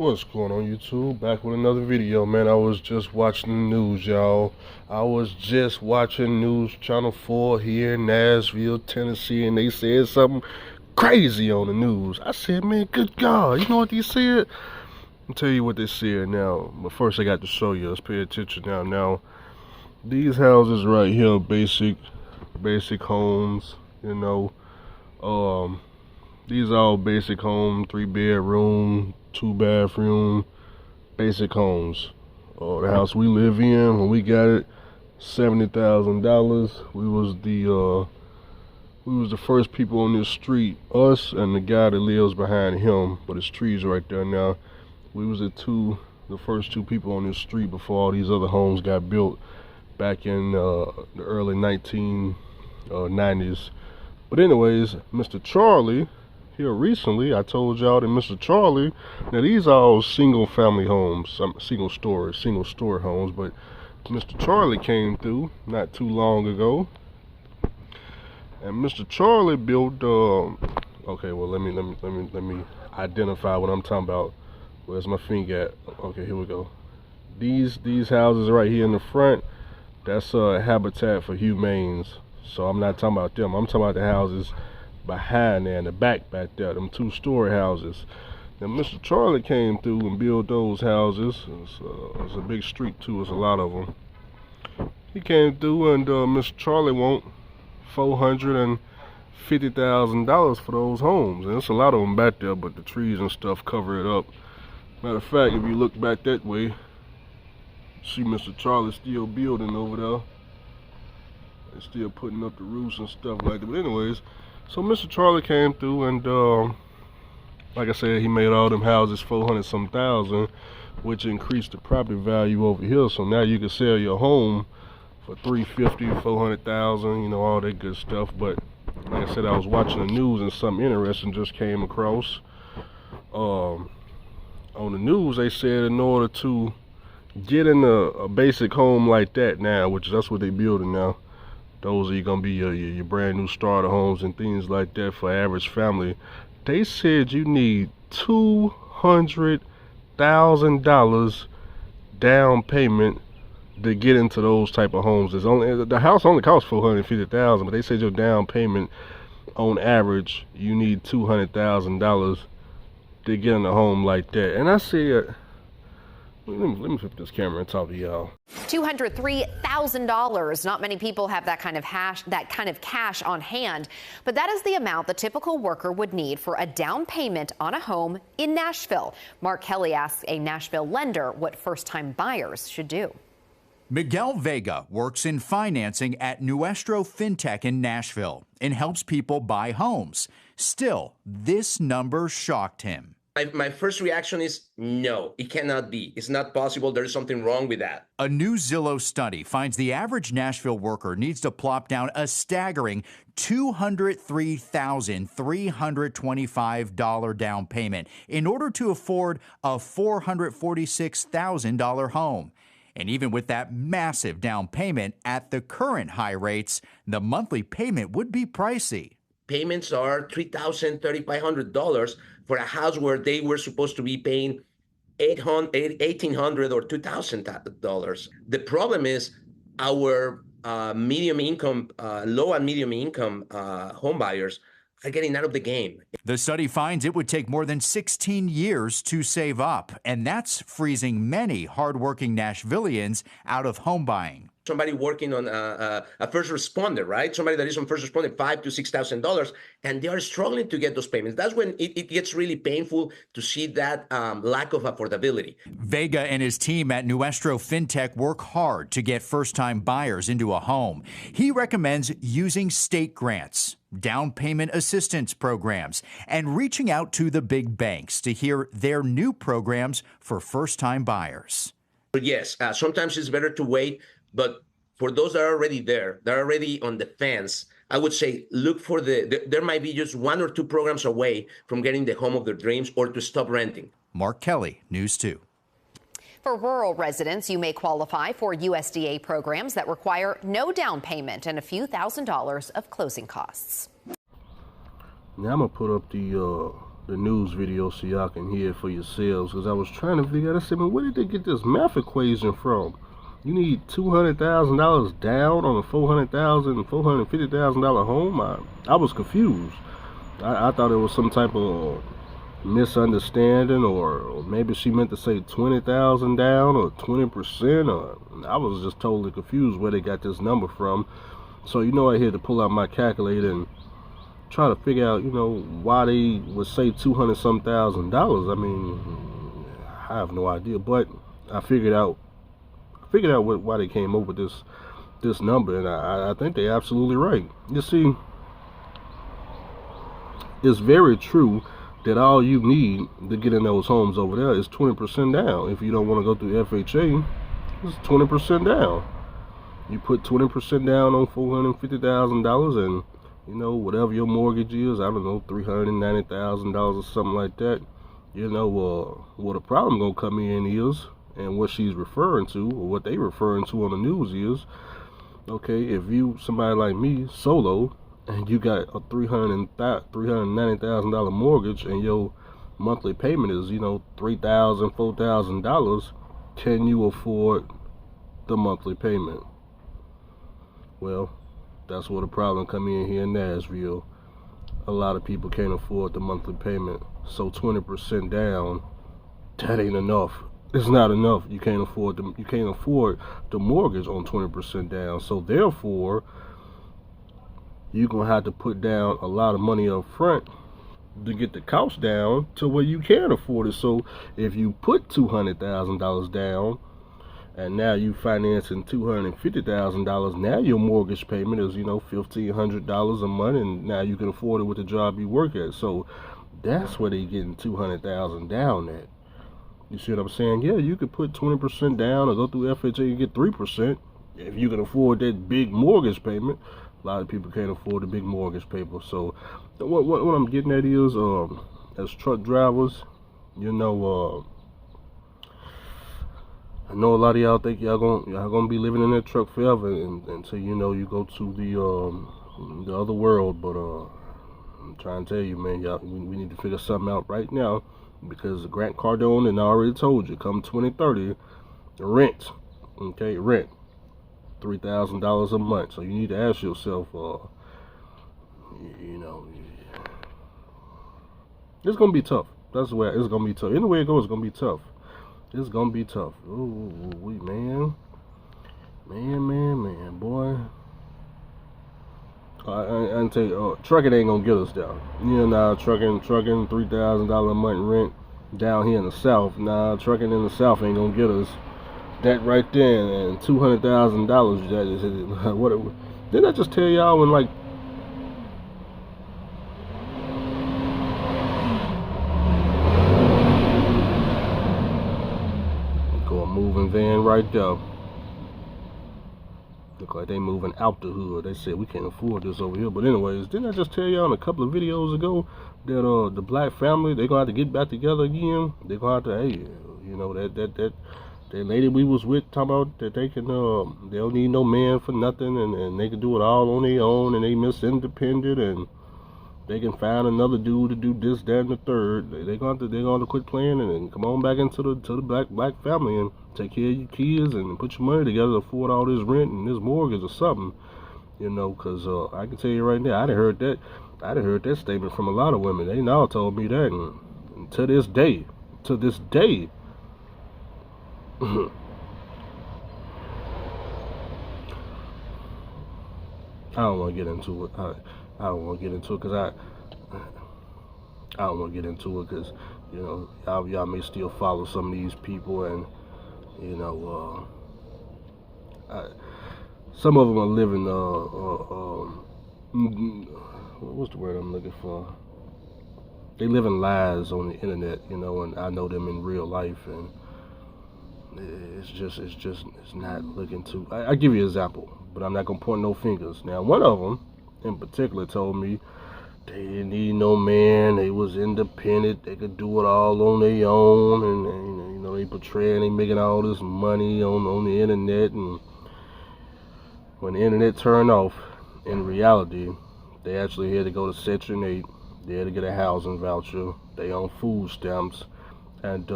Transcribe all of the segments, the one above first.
What's going on, YouTube? Back with another video, man. I was just watching the news, y'all. I was just watching News Channel 4 here in Nashville, Tennessee, and they said something crazy on the news. I said, man, good God, you know what they said? I'll tell you what they said now. But first, I got to show you. Let's pay attention now. Now, these houses right here, basic homes, you know. These are all basic home, 3-bedroom, 2-bathroom, basic homes. The house we live in, when we got it, $70,000. We was the first people on this street, us and the guy that lives behind him, but his trees right there now. We was the first two people on this street before all these other homes got built back in the early 1990s. But anyways, Mr. Charlie, here recently, I told y'all that Mr. Charlie, now these are all single family homes, single story homes, but Mr. Charlie came through not too long ago, and Mr. Charlie built, okay, well, let me identify what I'm talking about. Where's my finger at? Okay, here we go. These houses right here in the front, that's Habitat for Humanes. So I'm not talking about them. I'm talking about the houses behind there in the back there, them 2-story houses. Now Mr. Charlie came through and built those houses. It's a big street too. It's a lot of them. He came through and Mr. Charlie want $450,000 for those homes, and it's a lot of them back there, but the trees and stuff cover it up. Matter of fact, if you look back that way, see Mr. Charlie still building over there. They're still putting up the roofs and stuff like that. But anyways, so Mr. Charlie came through and like I said, he made all them houses 400-some thousand, which increased the property value over here. So now you can sell your home for $350,000, $400,000, you know, all that good stuff. But like I said, I was watching the news and something interesting just came across. On the news, they said in order to get in a basic home like that now, which that's what they building now, those are gonna be your brand new starter homes and things like that for average family. They said you need $200,000 down payment to get into those type of homes. The house only costs $450,000, but they said your down payment on average you need $200,000 to get in a home like that. And I said, let me flip this camera and talk to y'all. $203,000. Not many people have that kind of cash on hand, but that is the amount the typical worker would need for a down payment on a home in Nashville. Mark Kelly asks a Nashville lender what first-time buyers should do. Miguel Vega works in financing at Nuestro Fintech in Nashville and helps people buy homes. Still, this number shocked him. My first reaction is no, it cannot be. It's not possible. There is something wrong with that. A new Zillow study finds the average Nashville worker needs to plop down a staggering $203,325 down payment in order to afford a $446,000 home. And even with that massive down payment at the current high rates, the monthly payment would be pricey. Payments are $3,000, $3,500 for a house where they were supposed to be paying $1,800 or $2,000. The problem is our medium income, low and medium income home buyers are getting out of the game. The study finds it would take more than 16 years to save up, and that's freezing many hardworking Nashvillians out of home buying. Somebody working on a first responder, right? Somebody that is on first responder, $5,000 to $6,000, and they are struggling to get those payments. That's when it gets really painful to see that lack of affordability. Vega and his team at Nuestro Fintech work hard to get first-time buyers into a home. He recommends using state grants, down payment assistance programs, and reaching out to the big banks to hear their new programs for first-time buyers. Yes, sometimes it's better to wait. But for those that are already there, that are already on the fence, I would say look for there might be just 1 or 2 programs away from getting the home of their dreams or to stop renting. Mark Kelly, News 2. For rural residents, you may qualify for USDA programs that require no down payment and a few $1,000s of closing costs. Now I'm gonna put up the news video so y'all can hear it for yourselves, because I was trying to figure out, I said, man, where did they get this math equation from? You need $200,000 down on a $400,000, $450,000 home? I was confused. I thought it was some type of misunderstanding, or maybe she meant to say 20,000 down or 20%, or I was just totally confused where they got this number from. So I had to pull out my calculator and try to figure out, why they would say 200-some thousand dollars. I mean, I have no idea, but I figured out why they came up with this number, and I think they're absolutely right. You see, it's very true that all you need to get in those homes over there is 20% down. If you don't want to go through FHA, it's 20% down. You put 20% down on $450,000, and whatever your mortgage is, I don't know, $390,000 or something like that. What the problem gonna come in is, and what she's referring to, or what they referring to on the news is, okay, if you, somebody like me, solo, and you got a $390,000 mortgage, and your monthly payment is, $3,000, $4,000, can you afford the monthly payment? Well, that's where the problem come in here in Nashville. A lot of people can't afford the monthly payment, so 20% down, that ain't enough. It's not enough. You can't afford the mortgage on 20% down. So therefore, you're gonna have to put down a lot of money up front to get the cost down to where you can afford it. So if you put $200,000 down, and now you financing $250,000, now your mortgage payment is $1,500 a month, and now you can afford it with the job you work at. So that's where they getting $200,000 down at. You see what I'm saying? Yeah, you could put 20% down or go through FHA and get 3% if you can afford that big mortgage payment. A lot of people can't afford the big mortgage payment. So what I'm getting at is, as truck drivers, I know a lot of y'all think y'all gonna be living in that truck forever until you go to the other world. But I'm trying to tell you, man, y'all, we need to figure something out right now, because Grant Cardone and I already told you, come 2030, rent $3,000 a month. So you need to ask yourself, it's gonna be tough. That's where it's gonna be tough. Any way it goes, it's gonna be tough. It's gonna be tough. Oh, man, boy. I tell you, trucking ain't gonna get us down. Trucking $3,000 a month rent down here in the South. Trucking in the South ain't gonna get us that right there. And $200,000. That is what? Didn't I just tell y'all when go a moving van right there. Look like they moving out the hood. They said we can't afford this over here. But anyways, didn't I just tell y'all in a couple of videos ago that the black family, they're gonna have to get back together again? They're gonna have to, hey, that lady we was with talking about that they can they don't need no man for nothing, and they can do it all on their own, and they Miss Independent, and they can find another dude to do this, that, and the third. They're going to quit playing and come on back into the black family and take care of your kids and put your money together to afford all this rent and this mortgage or something. Because I can tell you right now, I done heard that statement from a lot of women. They now told me that, and to this day, I don't want to get into it. I don't want to get into it because I don't want to get into it because y'all may still follow some of these people, and some of them are living what's the word I'm looking for? They living lies on the internet, and I know them in real life, and it's not looking too. I give you an example, but I'm not gonna point no fingers. Now, one of them in particular told me they didn't need no man. They was independent. They could do it all on their own, and they portraying they making all this money on the internet. And when the internet turned off, in reality, they actually had to go to Section 8. They had to get a housing voucher. They on food stamps, and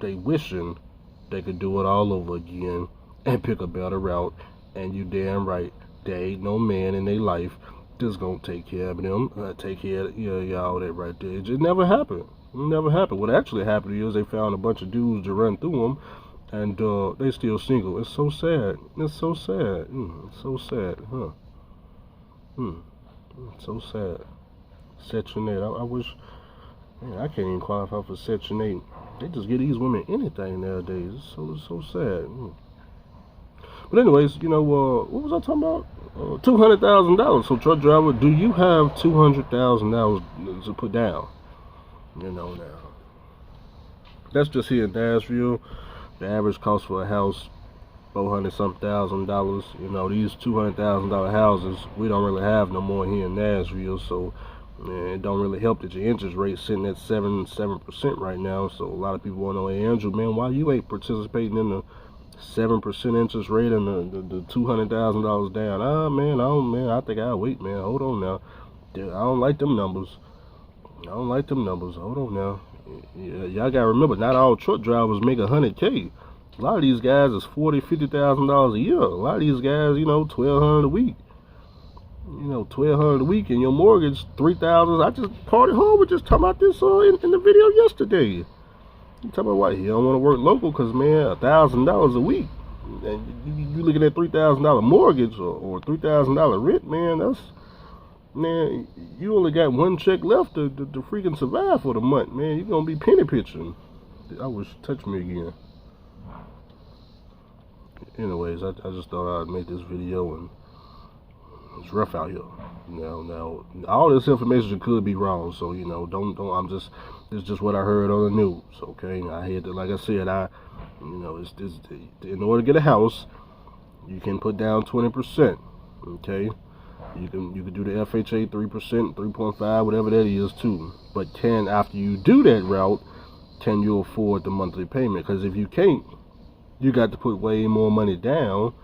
they wishing they could do it all over again and pick a better route. And you damn right, there ain't no man in their life that's gonna take care of them, take care of y'all that right there. It just never happened. It never happened. What actually happened is they found a bunch of dudes to run through them, and they still single. It's so sad. It's so sad. It's so sad, huh? It's so sad. Section 8. I wish, man, I can't even qualify for Section 8. They just give these women anything nowadays. It's so sad. But anyways, you know, what was I talking about? $200,000. So truck driver, do you have $200,000 to put down? You know, now that's just here in Nashville. The average cost for a house, $400-something thousand. You know, these $200,000 houses we don't really have no more here in Nashville. So man, it don't really help that your interest rate sitting at 7% right now. So a lot of people want to know, hey, Andrew, man, why you ain't participating in the 7% interest rate and the $200,000 down? Man, I think I'll wait, man. Hold on now. I don't like them numbers. Hold on now. Y'all gotta remember, not all truck drivers make $100K. A lot of these guys is $40,000-$50,000 a year. A lot of these guys, you know, $1,200 a week. You know, $1,200 a week, and your mortgage $3,000. I just parted hard with just talking about this in the video yesterday. You talking about why he don't want to work local? Cause man, $1,000 a week, and you looking at $3,000 mortgage or $3,000 rent, man. Man, you only got one check left to freaking survive for the month, man. You're gonna be penny pitching. I wish, touch me again. Anyways, I just thought I'd make this video, and it's rough out here. Now, all this information could be wrong, so you know, don't. It's just what I heard on the news. Okay, I had to, like I said, you know, it's in order to get a house, you can put down 20%. Okay. You can do the FHA 3%, 3.5, whatever that is too. But after you do that route, can you afford the monthly payment? Because if you can't, you got to put way more money down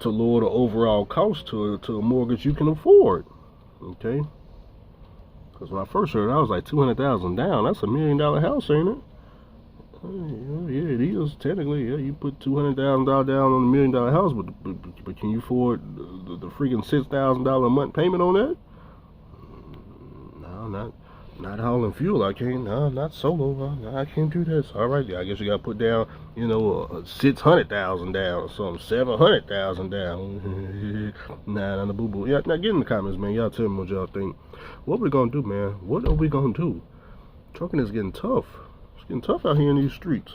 to lower the overall cost to a mortgage you can afford. Okay? Because when I first heard it, I was like, $200,000 down. That's $1 million house, ain't it? Yeah, it is technically. Yeah, you put $200,000 down on $1 million house, but can you afford the freaking $6,000 a month payment on that? No, not hauling fuel. I can't. No, not solo. No, I can't do this. All right, I guess you got to put down, you know, $600,000 down or something, $700,000 down. Nah, the boo boo. Yeah, now get in the comments, man. Y'all tell me what y'all think. What we gonna do, man? What are we gonna do? Trucking is getting tough. Getting tough out here in these streets.